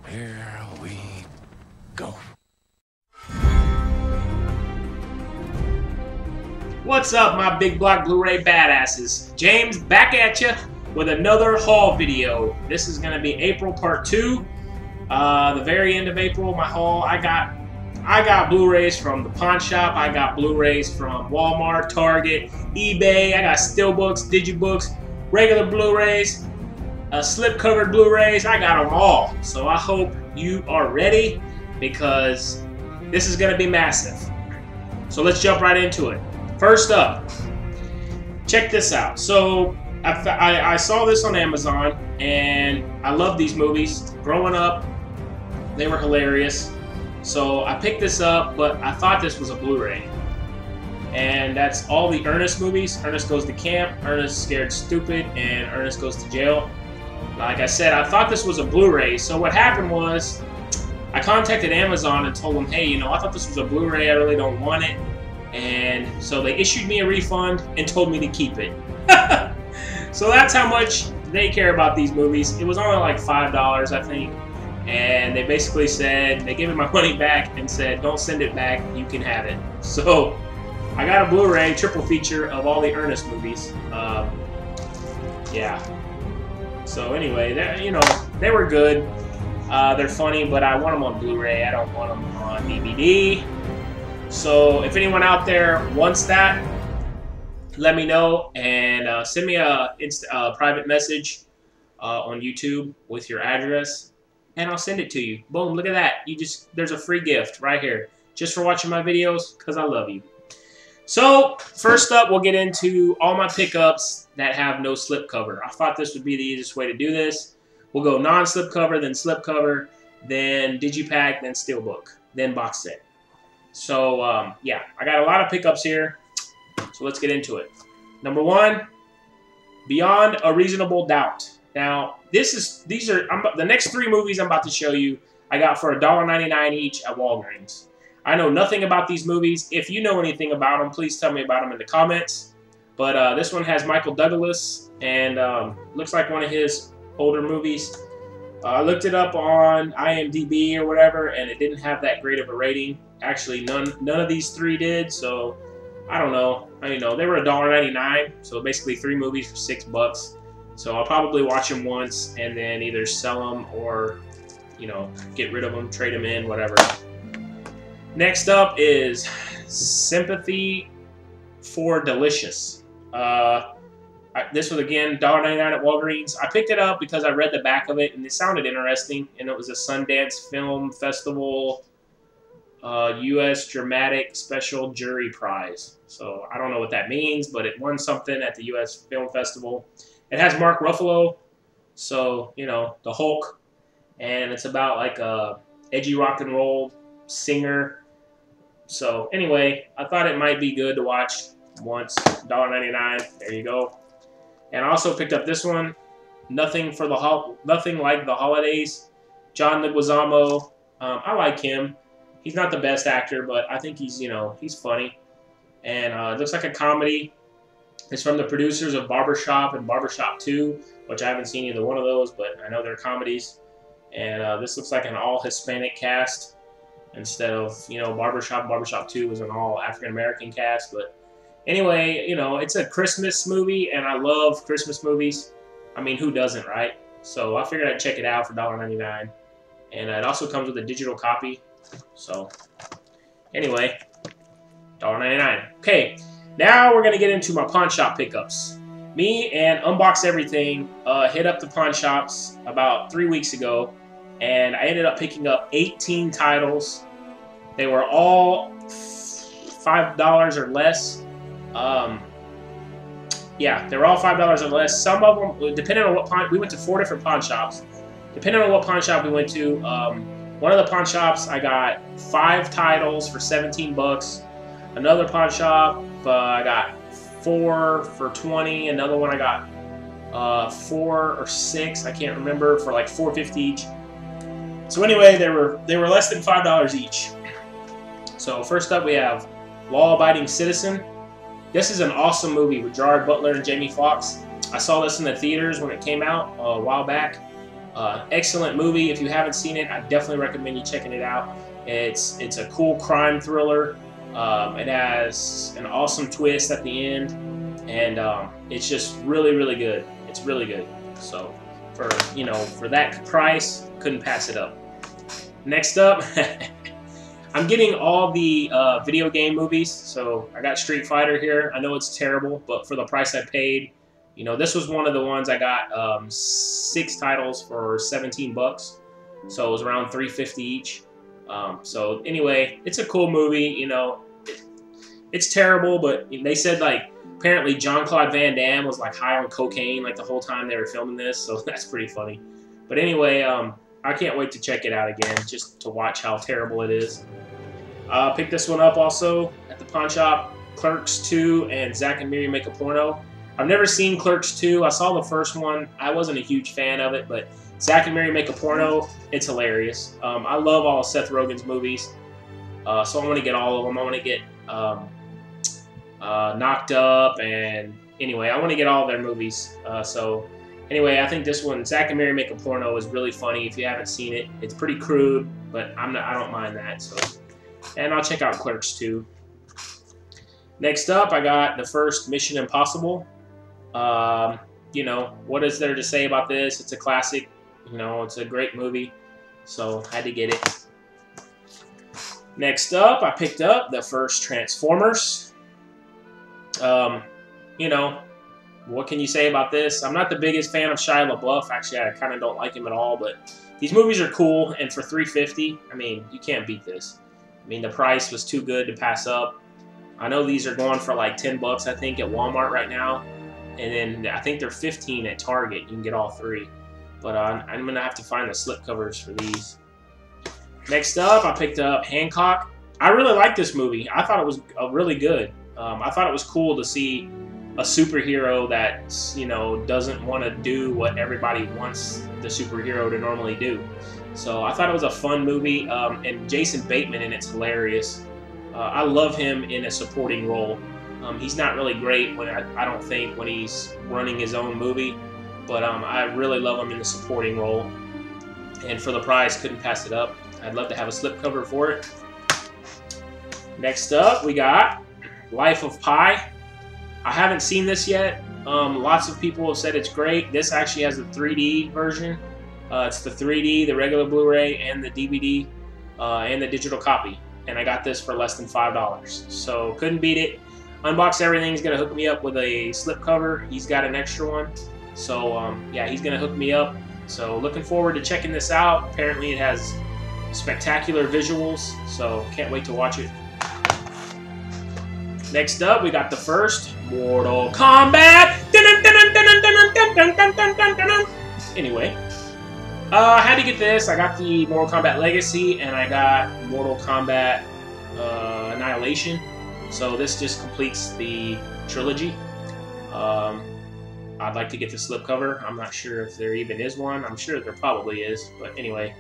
Here we go. What's up, my big block Blu-ray badasses? James back at you with another haul video. This is going to be April part 2. The very end of April, my haul. I got Blu-rays from the pawn shop. I got Blu-rays from Walmart, Target, eBay. I got Steelbooks, Digibooks, regular Blu-rays, slip-covered Blu-rays. I got them all. So I hope you are ready because this is going to be massive. So let's jump right into it. First up, check this out. So I saw this on Amazon and I love these movies. Growing up, they were hilarious. So I picked this up, but I thought this was a Blu-ray. And that's all the Ernest movies. Ernest Goes to Camp, Ernest Scared Stupid, and Ernest Goes to Jail. Like I said, I thought this was a Blu-ray. So what happened was I contacted Amazon and told them, hey, you know, I thought this was a Blu-ray. I really don't want it. And so they issued me a refund and told me to keep it. So that's how much they care about these movies. It was only like $5, I think. And they basically said, they gave me my money back and said, don't send it back, you can have it. So I got a Blu-ray triple feature of all the Ernest movies. Yeah. So anyway, you know, they were good. They're funny, but I want them on Blu-ray. I don't want them on DVD. So if anyone out there wants that, let me know and send me a private message on YouTube with your address, and I'll send it to you. Boom! Look at that. There's a free gift right here just for watching my videos because I love you. So first up, we'll get into all my pickups that have no slipcover. I thought this would be the easiest way to do this. We'll go non-slipcover, then slipcover, then digipack, then steelbook, then box set. So, yeah, I got a lot of pickups here, so let's get into it. Number one, Beyond a Reasonable Doubt. Now, the next 3 movies I'm about to show you, I got for $1.99 each at Walgreens. I know nothing about these movies. If you know anything about them, please tell me about them in the comments. But this one has Michael Douglas, and looks like one of his older movies. I looked it up on IMDb or whatever, and it didn't have that great of a rating. Actually, none of these 3 did, so I don't know. They were $1.99, so basically 3 movies for $6. So I'll probably watch them once and then either sell them or, you know, get rid of them, trade them in, whatever. Next up is Sympathy for Delicious. This was, again, $1.99 at Walgreens. I picked it up because I read the back of it, and it sounded interesting. And it was a Sundance Film Festival U.S. Dramatic Special Jury Prize. So I don't know what that means, but it won something at the U.S. Film Festival. It has Mark Ruffalo, so, you know, the Hulk. And it's about, like, a edgy rock and roll singer. So, anyway, I thought it might be good to watch once. $1.99. There you go. And I also picked up this one, Nothing Like the Holidays. John Leguizamo. I like him. He's not the best actor, but I think he's, you know, he's funny. And it looks like a comedy. It's from the producers of Barbershop and Barbershop 2, which I haven't seen either one of those, but I know they're comedies. And this looks like an all-Hispanic cast instead of, you know, Barbershop 2 was an all-African-American cast. But anyway, you know, it's a Christmas movie, and I love Christmas movies. I mean, who doesn't, right? So I figured I'd check it out for $1.99. And it also comes with a digital copy. So anyway, $1.99. Okay, now we're going to get into my pawn shop pickups. Me and Unbox Everything hit up the pawn shops about 3 weeks ago, and I ended up picking up 18 titles. They were all $5 or less. Yeah, they were all $5 or less. Some of them, depending on what pawn, we went to 4 different pawn shops. Depending on what pawn shop we went to, one of the pawn shops I got 5 titles for $17. Another pawn shop I got 4 for $20. Another one I got 4 or 6, I can't remember, for like $4.50 each. So anyway, they were less than $5 each. So first up we have Law Abiding Citizen. This is an awesome movie with Gerard Butler and Jamie Foxx. I saw this in the theaters when it came out a while back, Excellent movie. If you haven't seen it, I definitely recommend you checking it out. It's a cool crime thriller. It has an awesome twist at the end, and it's just really, really good. It's really good. So for that price, couldn't pass it up. Next up, I'm getting all the video game movies. So I got Street Fighter here. I know it's terrible, but for the price I paid, this was one of the ones I got 6 titles for 17 bucks. So it was around $3.50 each. So anyway, it's a cool movie. It's terrible, but they said like apparently Jean-Claude Van Damme was like high on cocaine like the whole time they were filming this. So that's pretty funny. But anyway, I can't wait to check it out again just to watch how terrible it is. Picked this one up also at the pawn shop. Clerks 2 and Zack and Miri Make a Porno. I've never seen Clerks 2. I saw the first one. I wasn't a huge fan of it, but Zack and Miri Make a Porno, it's hilarious. I love all of Seth Rogen's movies, so I want to get all of them. I want to get Knocked Up, and anyway, I want to get all of their movies. So anyway, I think this one, Zack and Miri Make a Porno, is really funny. If you haven't seen it, it's pretty crude, but I don't mind that. So, and I'll check out Clerks 2. Next up, I got the first Mission Impossible. What is there to say about this? It's a classic. It's a great movie. So, had to get it. Next up, I picked up the first Transformers. What can you say about this? I'm not the biggest fan of Shia LaBeouf. Actually, I kind of don't like him at all. But these movies are cool. And for $3.50, I mean, you can't beat this. I mean, the price was too good to pass up. I know these are going for like 10 bucks, I think, at Walmart right now. And then I think they're 15 at Target. You can get all 3. But I'm going to have to find the slipcovers for these. Next up, I picked up Hancock. I really like this movie. I thought it was really good. I thought it was cool to see a superhero that, doesn't want to do what everybody wants the superhero to normally do. So I thought it was a fun movie. And Jason Bateman in it's hilarious. I love him in a supporting role. He's not really great when I don't think when he's running his own movie, but I really love him in the supporting role. And for the price, couldn't pass it up. I'd love to have a slipcover for it. Next up, we got Life of Pi. I haven't seen this yet. Lots of people have said it's great. This actually has the 3D version. It's the 3D, the regular Blu-ray, and the DVD, and the digital copy. And I got this for less than $5. So couldn't beat it. Unbox Everything's going to hook me up with a slipcover. He's got an extra one. So, yeah, he's going to hook me up. So looking forward to checking this out. Apparently it has spectacular visuals. So can't wait to watch it. Next up, we got the first Mortal Kombat. Anyway, I had to get this. I got the Mortal Kombat Legacy, and I got Mortal Kombat Annihilation. So this just completes the trilogy. I'd like to get the slipcover. I'm not sure if there even is one. I'm sure there probably is. But anyway,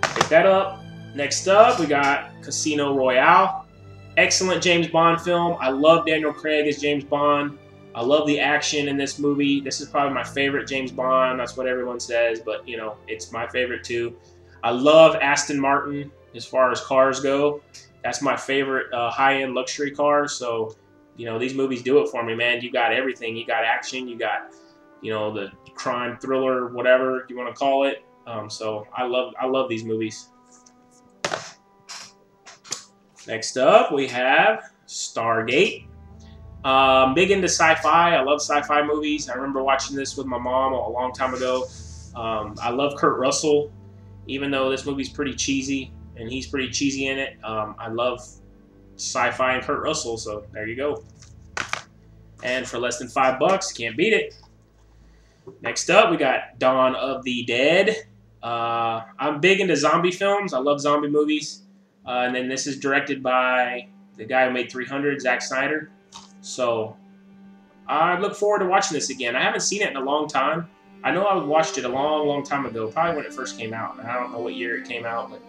pick that up. Next up, we got Casino Royale. Excellent James Bond film. I love Daniel Craig as James Bond. I love the action in this movie. This is probably my favorite James Bond. That's what everyone says, but it's my favorite too. I love Aston Martin as far as cars go. That's my favorite high-end luxury car. So, these movies do it for me, man. You got everything. You got action. You got, the crime thriller, whatever you want to call it. So I love these movies. Next up, we have Stargate. Big into sci-fi. I love sci-fi movies. I remember watching this with my mom a long time ago. I love Kurt Russell, even though this movie's pretty cheesy, and he's pretty cheesy in it. I love sci-fi and Kurt Russell, so there you go. And for less than $5, can't beat it. Next up, we got Dawn of the Dead. I'm big into zombie films. I love zombie movies. And then this is directed by the guy who made 300, Zack Snyder. So I look forward to watching this again. I haven't seen it in a long time. I know I watched it a long, long time ago, probably when it first came out. And I don't know what year it came out, but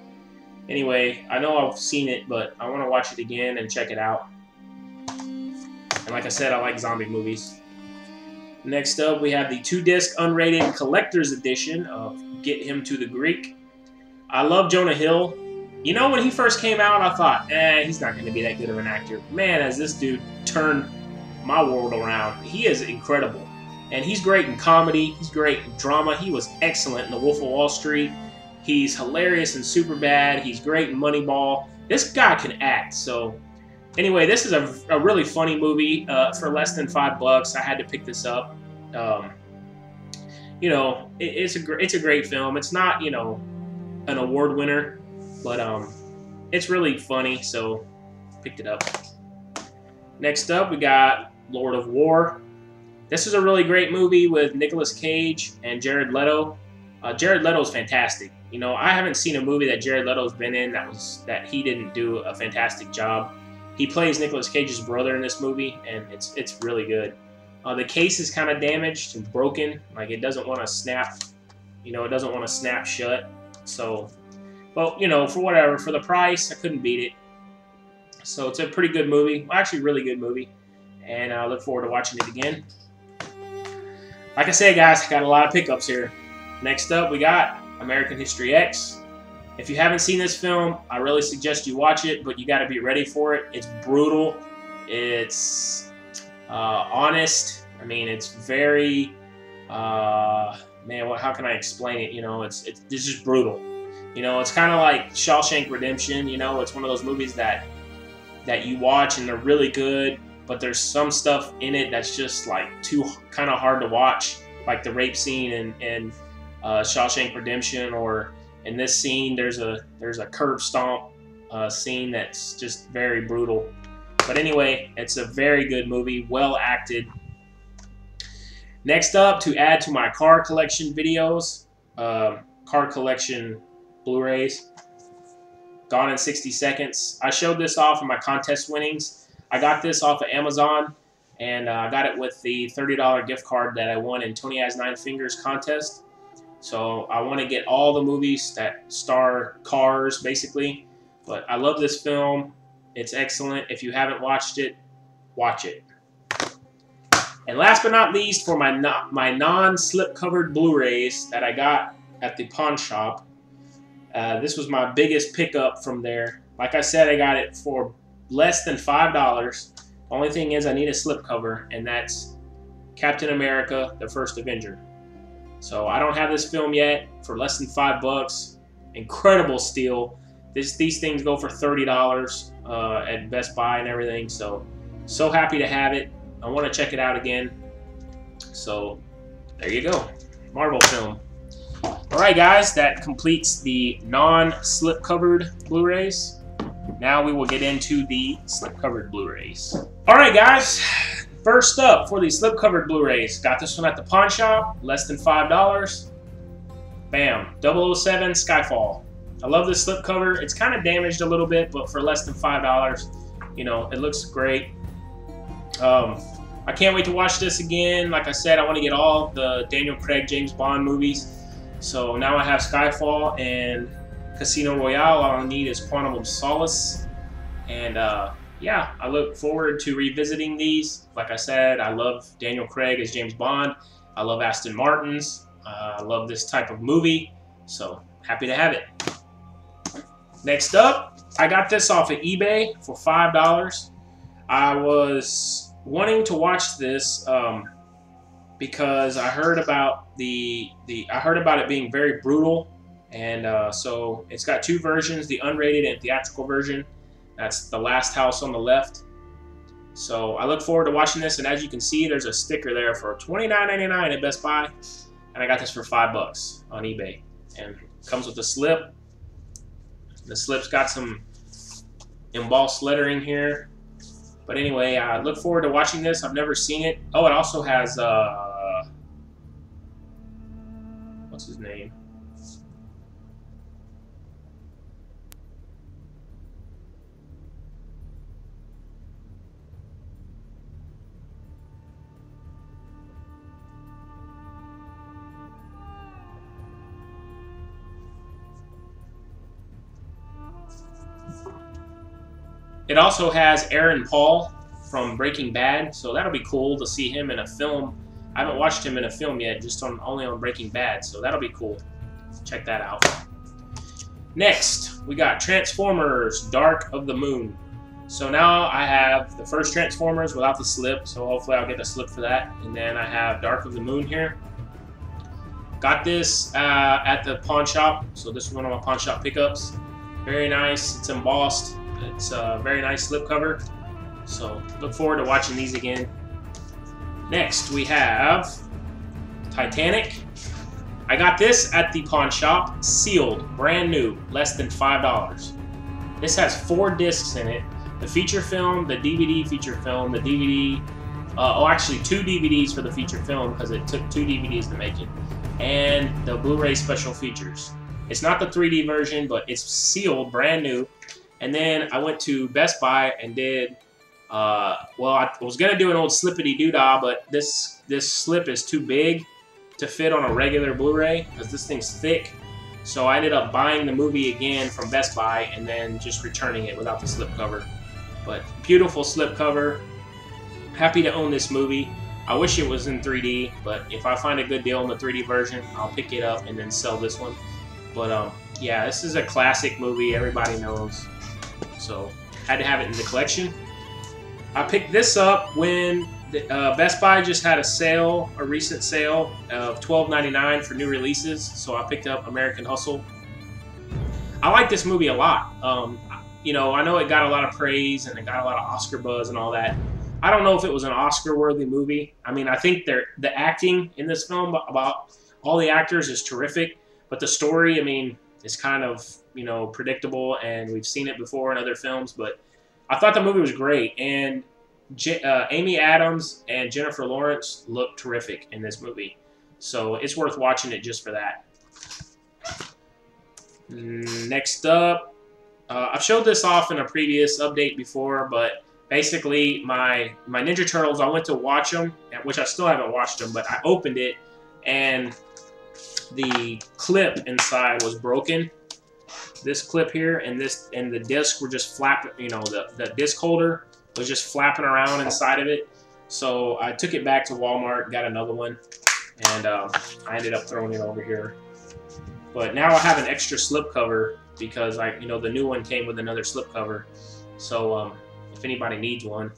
anyway, I know I've seen it, but I want to watch it again and check it out. And like I said, I like zombie movies. Next up, we have the 2-disc unrated collector's edition of get him to the Greek. I love Jonah Hill. You know, when he first came out, I thought, he's not going to be that good of an actor. Man, has this dude turned my world around. He is incredible. And he's great in comedy. He's great in drama. He was excellent in The Wolf of Wall Street. He's hilarious in Superbad. He's great in Moneyball. This guy can act. So, anyway, this is a really funny movie for less than $5. I had to pick this up. You know, it's a great film. It's not, you know, an award winner, but it's really funny, so picked it up. Next up, we got Lord of War. This is a really great movie with Nicolas Cage and Jared Leto. Jared Leto's fantastic. You know, I haven't seen a movie that Jared Leto's been in that he didn't do a fantastic job. He plays Nicolas Cage's brother in this movie, and it's really good. The case is kind of damaged and broken. Like, it doesn't want to snap. You know, it doesn't want to snap shut. So, well, you know, for the price, I couldn't beat it. So it's a pretty good movie. Well, actually, really good movie. And I look forward to watching it again. Like I said, guys, got a lot of pickups here. Next up, we got American History X. If you haven't seen this film, I really suggest you watch it, but you got to be ready for it. It's brutal. It's honest. I mean, it's very, man, how can I explain it? You know, it's just brutal. You know, it's kind of like Shawshank Redemption. You know, it's one of those movies that you watch and they're really good, but there's some stuff in it that's just like too kind of hard to watch, like the rape scene in Shawshank Redemption, or in this scene there's a curb stomp scene that's just very brutal. But anyway, it's a very good movie, well acted. Next up, to add to my car collection videos, car collection Blu-rays, Gone in 60 Seconds. I showed this off in my contest winnings. I got this off of Amazon, and I got it with the $30 gift card that I won in Tony Has 9 Fingers contest. So I want to get all the movies that star cars, basically. But I love this film. It's excellent. If you haven't watched it, watch it. And last but not least, for my non-slip-covered Blu-rays that I got at the pawn shop, this was my biggest pickup from there. Like I said, I got it for less than $5. The only thing is I need a slipcover, and that's Captain America, the First Avenger. So I don't have this film yet for less than $5. Incredible steal. These things go for $30 at Best Buy and everything. So happy to have it. I want to check it out again. So there you go. Marvel film. Alright guys, that completes the non-slip-covered Blu-rays. Now we will get into the slip-covered Blu-rays. Alright guys, first up for the slip-covered Blu-rays. Got this one at the pawn shop, less than $5. Bam, 007 Skyfall. I love this slipcover. It's kind of damaged a little bit, but for less than $5, you know, it looks great. I can't wait to watch this again. Like I said, I want to get all the Daniel Craig James Bond movies. So now I have Skyfall and Casino Royale. All I need is Quantum of Solace. And yeah, I look forward to revisiting these. Like I said, I love Daniel Craig as James Bond. I love Aston Martin's. I love this type of movie. So happy to have it. Next up, I got this off of eBay for $5. I was wanting to watch this because I heard about it being very brutal, and so it's got two versions: the unrated and theatrical version. That's The Last House on the left. So I look forward to watching this, and as you can see, there's a sticker there for $29.99 at Best Buy, and I got this for $5 on eBay, and it comes with a slip. The slip's got some embossed lettering here. But anyway, I look forward to watching this. I've never seen it. Oh, it also has, what's his name? It also has Aaron Paul from Breaking Bad, so that'll be cool to see him in a film. I haven't watched him in a film yet, just only on Breaking Bad, so that'll be cool. check that out. Next, we got Transformers Dark of the Moon. So now I have the first Transformers without the slip, so hopefully I'll get a slip for that. And then I have Dark of the Moon here. Got this at the pawn shop, so this is one of my pawn shop pickups. Very nice, it's embossed. It's a very nice slipcover. So look forward to watching these again. Next, we have Titanic. I got this at the pawn shop, sealed, brand new, less than $5. This has 4 discs in it. The feature film, the DVD feature film, the DVD, actually 2 DVDs for the feature film because it took 2 DVDs to make it, and the Blu-ray special features. It's not the 3D version, but it's sealed, brand new. And then I went to Best Buy and did, well, I was going to do an old slippity-doo-dah, but this slip is too big to fit on a regular Blu-ray because this thing's thick. So I ended up buying the movie again from Best Buy and then just returning it without the slipcover. But beautiful slipcover. Happy to own this movie. I wish it was in 3D, but if I find a good deal on the 3D version, I'll pick it up and then sell this one. But yeah, this is a classic movie everybody knows. So had to have it in the collection. I picked this up when Best Buy just had a sale, a recent sale of $12.99 for new releases, so I picked up American Hustle. I like this movie a lot. You know, I know it got a lot of praise and it got a lot of Oscar buzz and all that. I don't know if it was an Oscar-worthy movie. I mean, I think the acting in this film about all the actors is terrific, but the story, I mean, is kind of, you know, predictable, and we've seen it before in other films, but I thought the movie was great, and Amy Adams and Jennifer Lawrence look terrific in this movie, so it's worth watching it just for that. Next up, I've showed this off in a previous update before, but basically my Ninja Turtles, I went to watch them, which I still haven't watched them, but I opened it and the clip inside was broken. This clip here and the disc were just flapping, you know, the disc holder was just flapping around inside of it. So I took it back to Walmart, got another one, and I ended up throwing it over here. But now I have an extra slip cover because you know, the new one came with another slip cover. So if anybody needs one.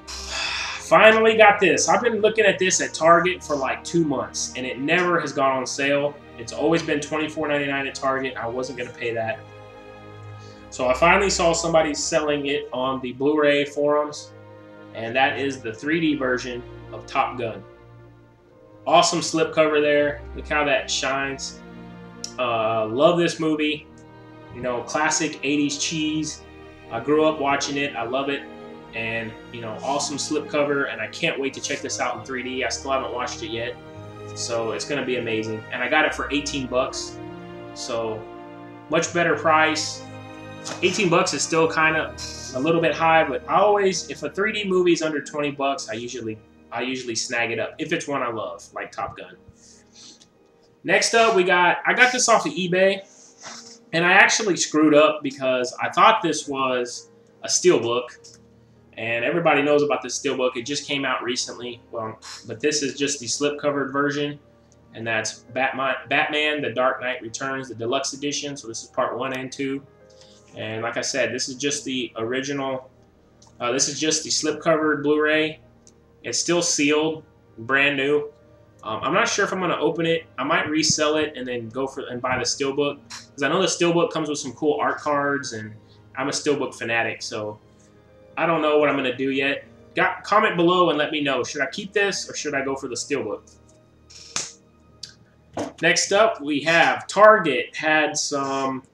Finally got this. I've been looking at this at Target for like 2 months, and it never has gone on sale. It's always been $24.99 at Target. I wasn't going to pay that. So I finally saw somebody selling it on the Blu-ray forums, and that is the 3D version of Top Gun. Awesome slipcover there. Look how that shines. Love this movie. You know, classic 80s cheese. I grew up watching it. I love it. And, you know, awesome slipcover, and I can't wait to check this out in 3D. I still haven't watched it yet, so it's going to be amazing. And I got it for 18 bucks, so much better price. 18 bucks is still kind of a little bit high, but I always, if a 3D movie is under 20 bucks, I usually snag it up if it's one I love, like Top Gun. Next up, I got this off of eBay, and I actually screwed up because I thought this was a Steelbook. And everybody knows about this Steelbook. It just came out recently. Well, but this is just the slipcovered version. And that's Batman, The Dark Knight Returns, the deluxe edition. So this is part 1 and 2. And like I said, this is just the original. This is just the slipcovered Blu-ray. It's still sealed, brand new. I'm not sure if I'm going to open it. I might resell it and then go and buy the Steelbook. Because I know the Steelbook comes with some cool art cards. And I'm a Steelbook fanatic, so I don't know what I'm going to do yet. Comment below and let me know. Should I keep this or should I go for the Steelbook? Next up, we have Target had some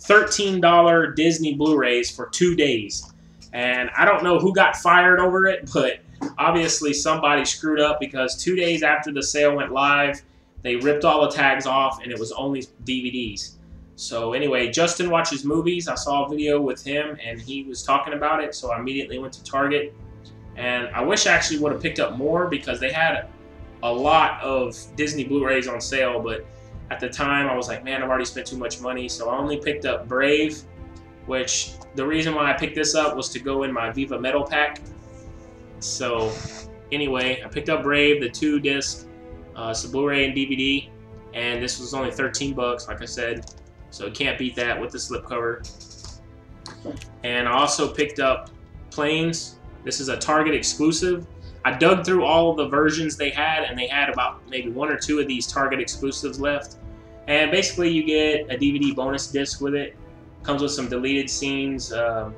$13 Disney Blu-rays for 2 days. And I don't know who got fired over it, but obviously somebody screwed up because 2 days after the sale went live, they ripped all the tags off and it was only DVDs. So anyway, Justin watches movies. I saw a video with him and he was talking about it, so I immediately went to Target. And I wish I actually would have picked up more because they had a lot of Disney Blu-rays on sale, but at the time I was like, man, I've already spent too much money, so I only picked up Brave, which the reason why I picked this up was to go in my Viva Metal pack. So anyway, I picked up Brave, the 2 disc, so Blu-ray and DVD. and this was only 13 bucks, like I said, so you can't beat that with the slipcover. And I also picked up Planes. This is a Target exclusive. I dug through all of the versions they had, and they had about maybe 1 or 2 of these Target exclusives left. And basically you get a DVD bonus disc with it. Comes with some deleted scenes and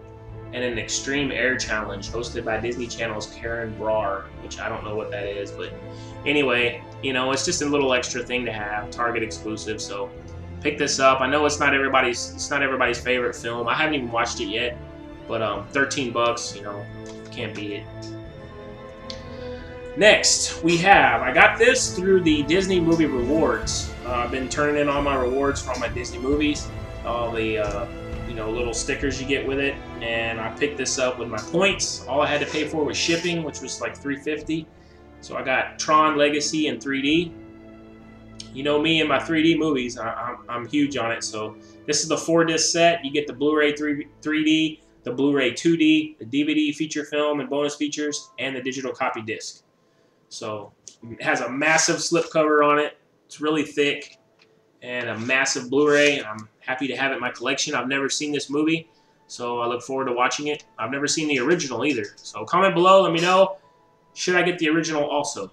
an extreme air challenge hosted by Disney Channel's Karen Brar, which I don't know what that is, but anyway, you know, it's just a little extra thing to have, Target exclusive. So pick this up. I know it's not everybody's favorite film. I haven't even watched it yet, but 13 bucks, you know, can't beat it. Next, I got this through the Disney Movie Rewards. I've been turning in all my rewards for all my Disney movies, all the you know, little stickers you get with it, and I picked this up with my points. All I had to pay for was shipping, which was like $3.50. So I got Tron Legacy in 3D. You know me and my 3D movies, I'm huge on it. So this is the 4-disc set. You get the Blu-ray 3D, the Blu-ray 2D, the DVD feature film and bonus features, and the digital copy disc. So it has a massive slipcover on it. It's really thick, and a massive Blu-ray. I'm happy to have it in my collection. I've never seen this movie, so I look forward to watching it. I've never seen the original either. So comment below, let me know, should I get the original also?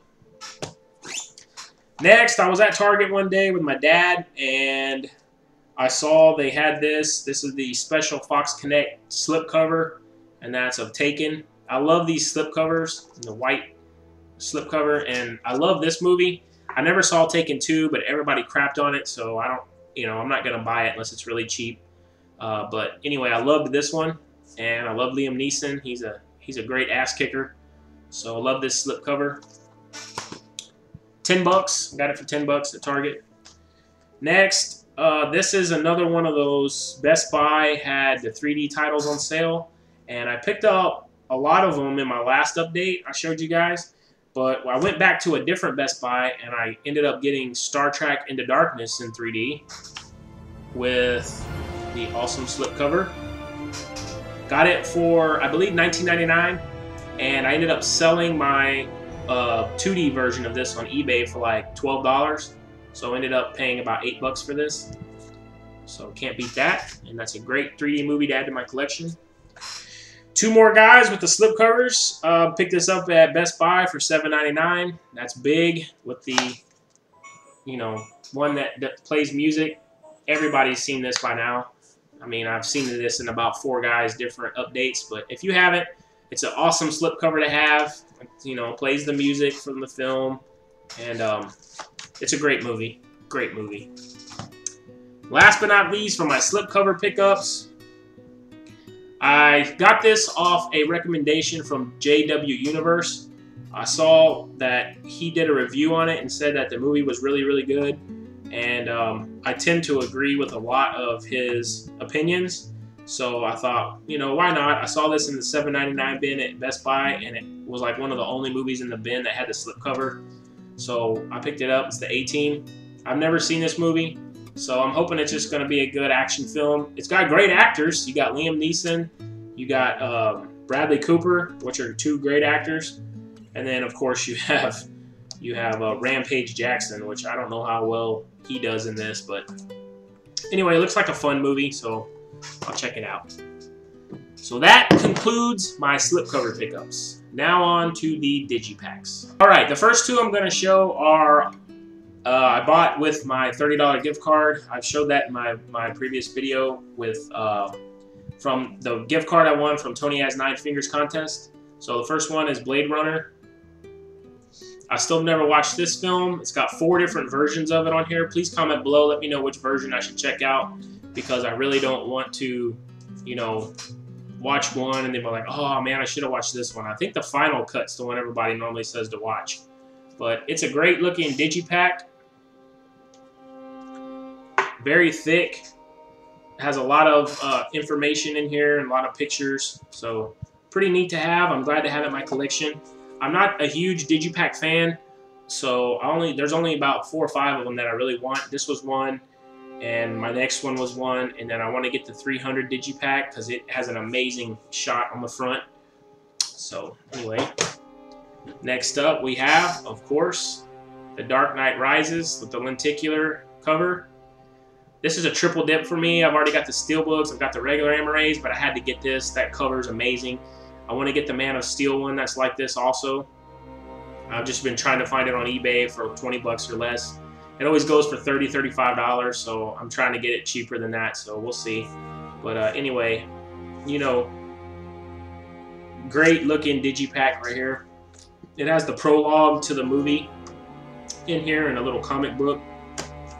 Next, I was at Target one day with my dad, and I saw they had this. This is the special Fox Connect slipcover, and that's of Taken. I love these slipcovers, the white slipcover, and I love this movie. I never saw Taken 2, but everybody crapped on it, so I don't, you know, I'm not gonna buy it unless it's really cheap. But anyway, I loved this one, and I love Liam Neeson. He's a great ass kicker. So I love this slipcover. 10 bucks. Got it for 10 bucks at Target. Next, this is another one of those. Best Buy had the 3D titles on sale, and I picked up a lot of them in my last update I showed you guys. But I went back to a different Best Buy, and I ended up getting Star Trek Into Darkness in 3D with the awesome slipcover. Got it for, I believe, $19.99, and I ended up selling my 2D version of this on eBay for like $12. So I ended up paying about 8 bucks for this. So can't beat that, and that's a great 3D movie to add to my collection. 2 more guys with the slipcovers. Picked this up at Best Buy for $7.99. That's big with the, you know, one that plays music. Everybody's seen this by now. I mean, I've seen this in about 4 guys' different updates, but if you haven't, it's an awesome slipcover to have. You know, plays the music from the film, and it's a great movie. Great movie. Last but not least, for my slipcover pickups, I got this off a recommendation from JW Universe. I saw that he did a review on it and said that the movie was really, really good. And I tend to agree with a lot of his opinions. So I thought, you know, why not? I saw this in the $7.99 bin at Best Buy, and it was like one of the only movies in the bin that had the slipcover. So I picked it up. It's the A-Team. I've never seen this movie, so I'm hoping it's just going to be a good action film. It's got great actors. You got Liam Neeson. You got Bradley Cooper, which are 2 great actors. And then, of course, you have Rampage Jackson, which I don't know how well he does in this. But anyway, it looks like a fun movie, so I'll check it out. So that concludes my slipcover pickups. Now on to the digipacks. All right, the first 2 I'm going to show are I bought with my $30 gift card. I've showed that in my previous video with from the gift card I won from Tony Has 9 Fingers contest. So the first one is Blade Runner. I still never watched this film. It's got 4 different versions of it on here. Please comment below. Let me know which version I should check out, because I really don't want to, you know, watch one and then be like, oh man, I should have watched this one. I think the final cut's the one everybody normally says to watch. But it's a great looking digipack. Very thick. Has a lot of information in here and a lot of pictures. So pretty neat to have. I'm glad to have it in my collection. I'm not a huge digipack fan, so there's only about 4 or 5 of them that I really want. This was one, and my next one was one, and then I want to get the 300 digipack because it has an amazing shot on the front. So anyway, next up we have, of course, The Dark Knight Rises with the lenticular cover. This is a triple dip for me. I've already got the Steelbooks, I've got the regular Blu-rays, but I had to get this. That cover's amazing. I want to get the Man of Steel one that's like this also. I've just been trying to find it on eBay for 20 bucks or less. It always goes for $30, $35, so I'm trying to get it cheaper than that, so we'll see. But anyway, you know, great looking digipack right here. It has the prologue to the movie in here and a little comic book,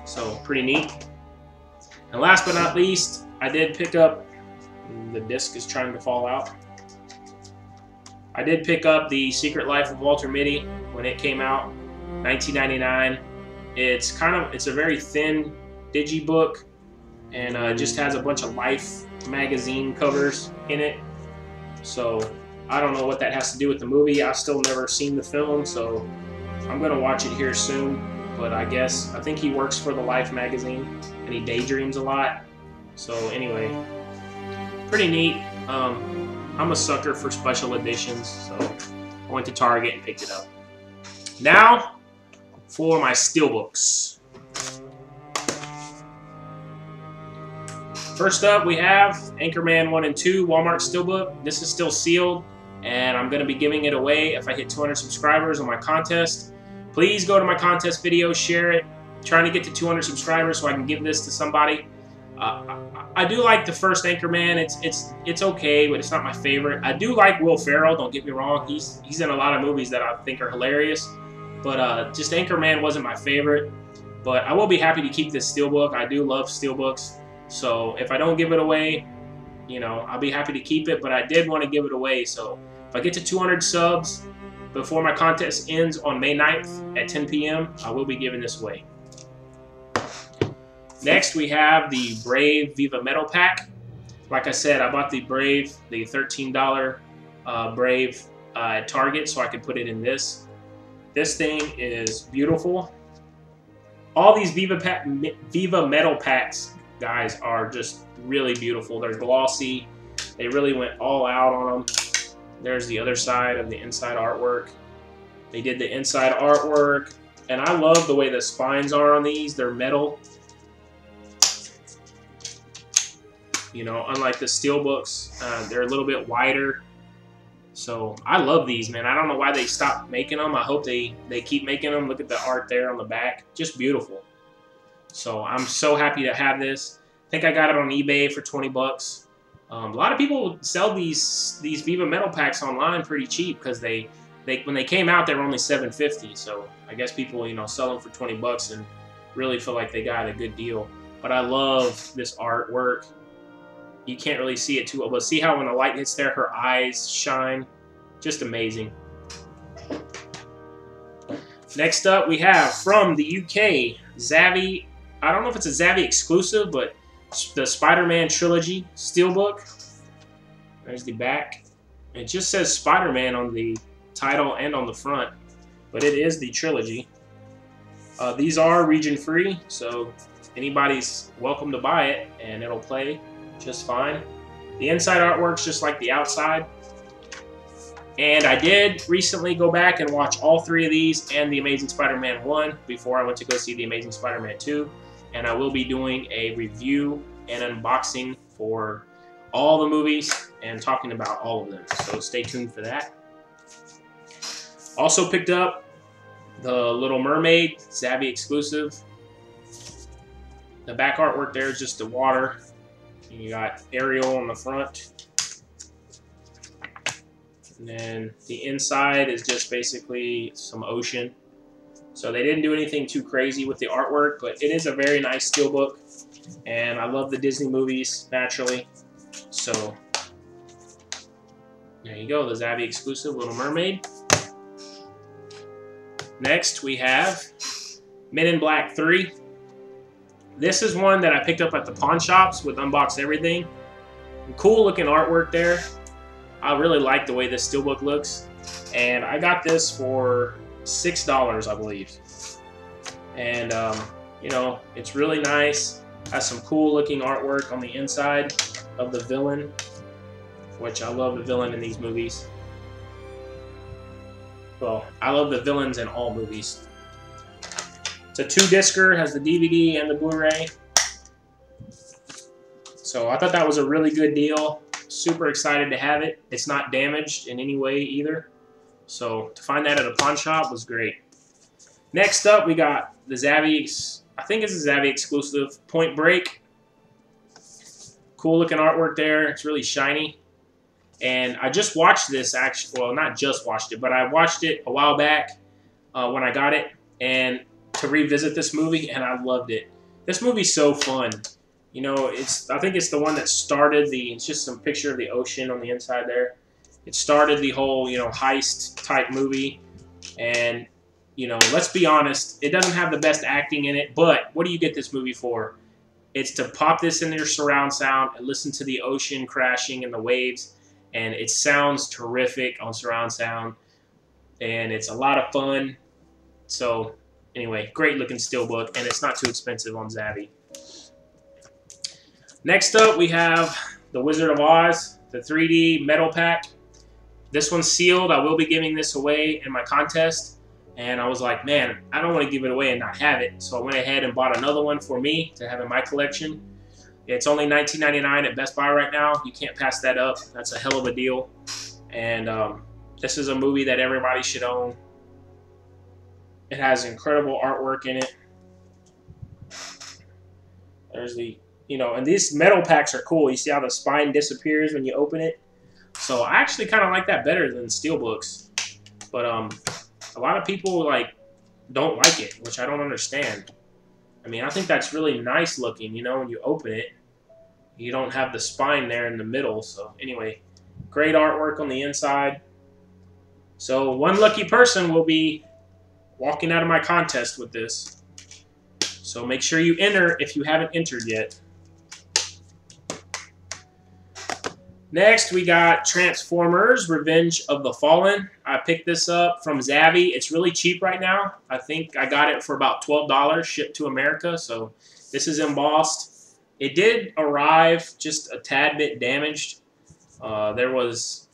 so pretty neat. And last but not least, I did pick up, the disc is trying to fall out. I did pick up The Secret Life of Walter Mitty when it came out, 1999. It's a very thin digibook, and it just has a bunch of Life magazine covers in it. So I don't know what that has to do with the movie. I've still never seen the film, so I'm gonna watch it here soon. But I think he works for the Life magazine, and he daydreams a lot. So anyway, pretty neat. I'm a sucker for special editions, so I went to Target and picked it up. Now for my Steelbooks. First up, we have Anchorman 1 and 2 Walmart Steelbook. This is still sealed, and I'm going to be giving it away if I hit 200 subscribers on my contest. Please go to my contest video, share it. I'm trying to get to 200 subscribers so I can give this to somebody. I do like the first Anchorman. It's okay, but it's not my favorite. I do like Will Ferrell, don't get me wrong. He's in a lot of movies that I think are hilarious. But just Anchorman wasn't my favorite. But I will be happy to keep this Steelbook. I do love Steelbooks. So if I don't give it away, you know, I'll be happy to keep it. But I did want to give it away. So if I get to 200 subs before my contest ends on May 9th at 10 p.m., I will be giving this away. Next, we have the Brave Viva Metal Pack. Like I said, I bought the Brave, the $13 Brave at Target, so I could put it in this. This thing is beautiful. All these Viva Metal Packs, guys, are just really beautiful. They're glossy. They really went all out on them. There's the other side of the inside artwork. They did the inside artwork, and I love the way the spines are on these. They're metal. You know, unlike the Steelbooks, they're a little bit wider. So I love these, man. I don't know why they stopped making them. I hope they keep making them. Look at the art there on the back. Just beautiful. So I'm so happy to have this. I think I got it on eBay for 20 bucks. A lot of people sell these Viva Metal Packs online pretty cheap because when they came out, they were only $7.50. So I guess people, you know, sell them for 20 bucks and really feel like they got a good deal. But I love this artwork. You can't really see it too well, but see how when the light hits there, her eyes shine? Just amazing. Next up, we have from the UK, Zavvi. I don't know if it's a Zavvi exclusive, but the Spider-Man Trilogy Steelbook. There's the back. It just says Spider-Man on the title and on the front, but it is the trilogy. These are region-free, so anybody's welcome to buy it, and it'll play just fine. The inside artwork's just like the outside. And I did recently go back and watch all three of these and The Amazing Spider-Man 1 before I went to go see The Amazing Spider-Man 2. And I will be doing a review and unboxing for all the movies and talking about all of them. So stay tuned for that. Also picked up The Little Mermaid, Zavvi exclusive. The back artwork there is just the water. You got Ariel on the front. And then the inside is just basically some ocean. So they didn't do anything too crazy with the artwork, but it is a very nice steelbook. And I love the Disney movies, naturally. So there you go, the Zavvi exclusive Little Mermaid. Next we have Men in Black 3. This is one that I picked up at the pawn shops with Unbox Everything. Cool looking artwork there. I really like the way this steelbook looks. And I got this for $6, I believe. And, you know, it's really nice. Has some cool looking artwork on the inside of the villain, which I love the villain in these movies. Well, I love the villains in all movies. It's a 2-discer, has the DVD and the Blu-ray. So I thought that was a really good deal. Super excited to have it. It's not damaged in any way either. So to find that at a pawn shop was great. Next up, we got the Zavvi, I think it's a Zavvi exclusive, Point Break. Cool looking artwork there. It's really shiny. And I just watched this, actually, well, not just watched it, but I watched it a while back when I got it, and to revisit this movie, and I loved it. This movie's so fun. You know, I think it's the one that started it's just some picture of the ocean on the inside there. It started the whole, you know, heist type movie. And, you know, let's be honest, it doesn't have the best acting in it, but what do you get this movie for? It's to pop this in your surround sound and listen to the ocean crashing and the waves. And it sounds terrific on surround sound. And it's a lot of fun. So, anyway, great looking steelbook. And it's not too expensive on Zavvi. Next up, we have The Wizard of Oz, the 3D metal pack. This one's sealed. I will be giving this away in my contest. And I was like, man, I don't want to give it away and not have it. So I went ahead and bought another one for me to have in my collection. It's only $19.99 at Best Buy right now. You can't pass that up. That's a hell of a deal. And this is a movie that everybody should own. It has incredible artwork in it. There's the, you know, and these metal packs are cool. You see how the spine disappears when you open it? So I actually kind of like that better than Steelbooks. But a lot of people don't like it, which I don't understand. I mean, I think that's really nice looking, you know, when you open it. You don't have the spine there in the middle. So anyway, great artwork on the inside. So one lucky person will be walking out of my contest with this. So make sure you enter if you haven't entered yet. Next, we got Transformers: Revenge of the Fallen. I picked this up from Zavvi. It's really cheap right now. I think I got it for about $12 shipped to America. So this is embossed. It did arrive just a tad bit damaged. There was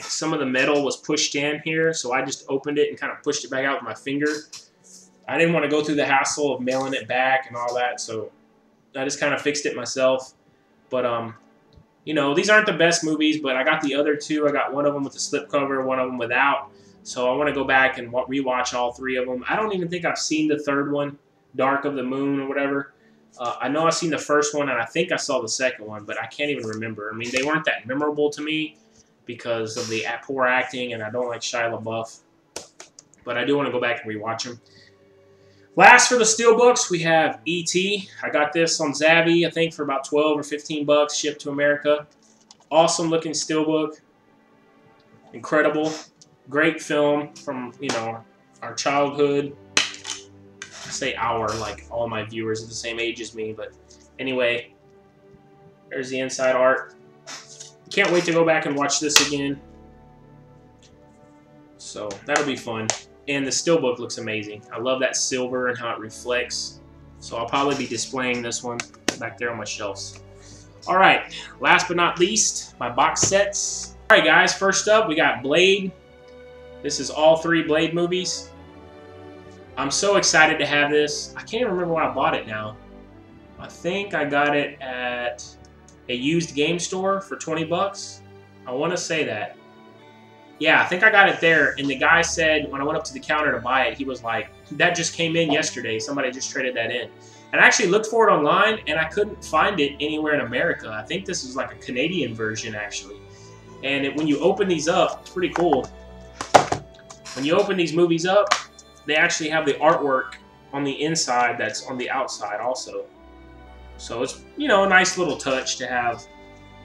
some of the metal was pushed in here, so I just opened it and kind of pushed it back out with my finger. I didn't want to go through the hassle of mailing it back and all that, so I just kind of fixed it myself. But you know, these aren't the best movies, but I got the other two. I got one of them with the slipcover, one of them without. So I want to go back and rewatch all three of them. I don't even think I've seen the third one, Dark of the Moon or whatever. I know I've seen the first one, and I think I saw the second one, but I can't even remember. I mean, they weren't that memorable to me because of the poor acting, and I don't like Shia LaBeouf. But I do want to go back and rewatch them. Last for the Steelbooks, we have E.T. I got this on Zavvi, I think, for about 12 or 15 bucks, shipped to America. Awesome looking Steelbook. Incredible. Great film from, you know, our childhood. I say our, like all my viewers are the same age as me, but anyway, there's the inside art. Can't wait to go back and watch this again. So that'll be fun. And the Steelbook looks amazing. I love that silver and how it reflects. So I'll probably be displaying this one back there on my shelves. All right, last but not least, my box sets. All right, guys, first up, we got Blade. This is all 3 Blade movies. I'm so excited to have this. I can't remember where I bought it now. I think I got it at a used game store for 20 bucks. I want to say that. Yeah, I think I got it there, and the guy said when I went up to the counter to buy it, he was like, that just came in yesterday. Somebody just traded that in. And I actually looked for it online, and I couldn't find it anywhere in America. I think this is like a Canadian version, actually. And when you open these up, it's pretty cool. When you open these movies up, they actually have the artwork on the inside that's on the outside also. So it's, you know, a nice little touch to have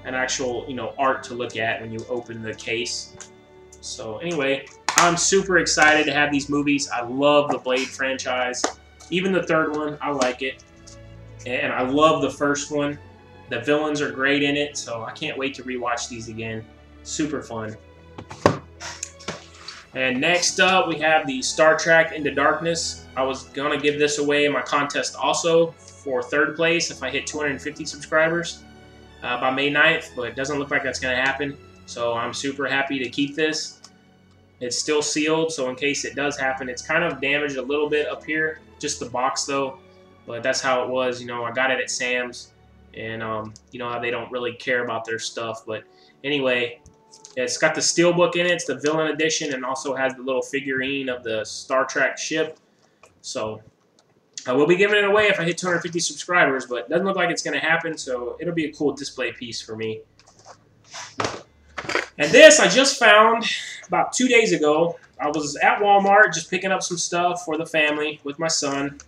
an actual, you know, art to look at when you open the case. So anyway, I'm super excited to have these movies. I love the Blade franchise. Even the third one, I like it. And I love the first one. The villains are great in it, so I can't wait to rewatch these again. Super fun. And next up, we have the Star Trek Into Darkness. I was going to give this away in my contest also for 3rd place if I hit 250 subscribers by May 9th, but it doesn't look like that's going to happen. So I'm super happy to keep this. It's still sealed, so in case it does happen, it's kind of damaged a little bit up here. just the box though. But that's how it was. You know, I got it at Sam's, and you know how they don't really care about their stuff. But anyway, it's got the Steelbook in it. It's the Villain Edition, and also has the little figurine of the Star Trek ship. So I will be giving it away if I hit 250 subscribers, but it doesn't look like it's going to happen, so it'll be a cool display piece for me. And this I just found about 2 days ago. I was at Walmart just picking up some stuff for the family with my son.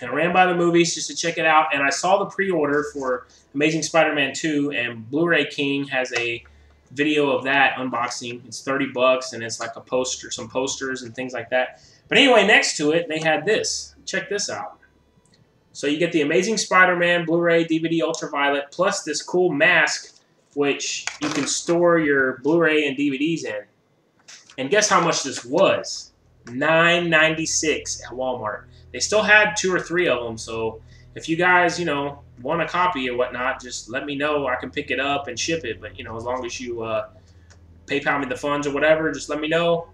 And I ran by the movies just to check it out, and I saw the pre-order for Amazing Spider-Man 2, and Blu-ray King has a video of that unboxing. It's $30, and it's like a poster, some posters and things like that. But anyway, next to it, they had this. Check this out. So you get the Amazing Spider-Man Blu-ray DVD Ultraviolet, plus this cool mask, which you can store your Blu-ray and DVDs in. And guess how much this was? $9.96 at Walmart. They still had 2 or 3 of them, so if you guys, you know, want a copy or whatnot, just let me know. I can pick it up and ship it, but, you know, as long as you PayPal me the funds or whatever, just let me know.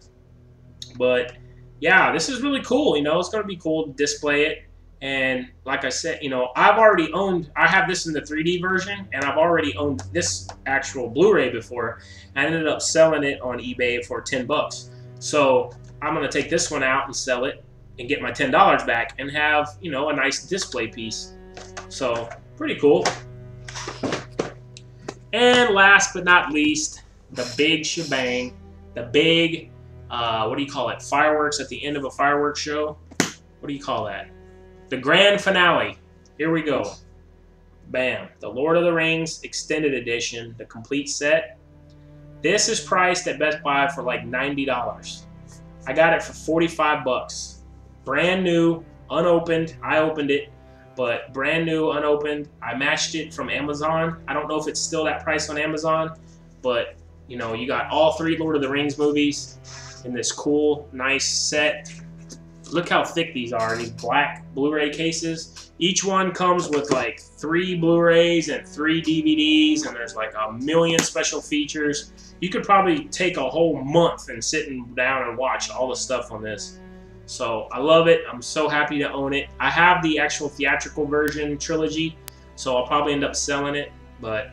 But, yeah, this is really cool, you know. It's going to be cool to display it. And, like I said, you know, I have this in the 3D version, and I've already owned this actual Blu-ray before. I ended up selling it on eBay for $10. So, I'm going to take this one out and sell it and get my $10 back and have, you know, a nice display piece. So, pretty cool. And last but not least, the big shebang, the big, what do you call it, fireworks at the end of a fireworks show? What do you call that? The grand finale. Here we go. Bam. The Lord of the Rings Extended Edition, the complete set. This is priced at Best Buy for like $90. I got it for $45. Brand new, unopened. I opened it, but brand new, unopened. I matched it from Amazon. I don't know if it's still that price on Amazon, but you know, you got all 3 Lord of the Rings movies in this cool, nice set. Look how thick these are, these black Blu-ray cases. Each one comes with like 3 Blu-rays and 3 DVDs, and there's like a million special features. You could probably take a whole month and sit down and watch all the stuff on this. So I love it. I'm so happy to own it. I have the actual theatrical version trilogy, so I'll probably end up selling it, but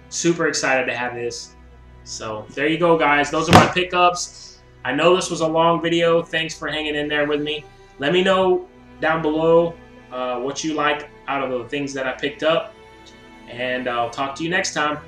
super excited to have this. So there you go, guys. Those are my pickups. I know this was a long video. Thanks for hanging in there with me. Let me know down below what you like out of the things that I picked up, and I'll talk to you next time.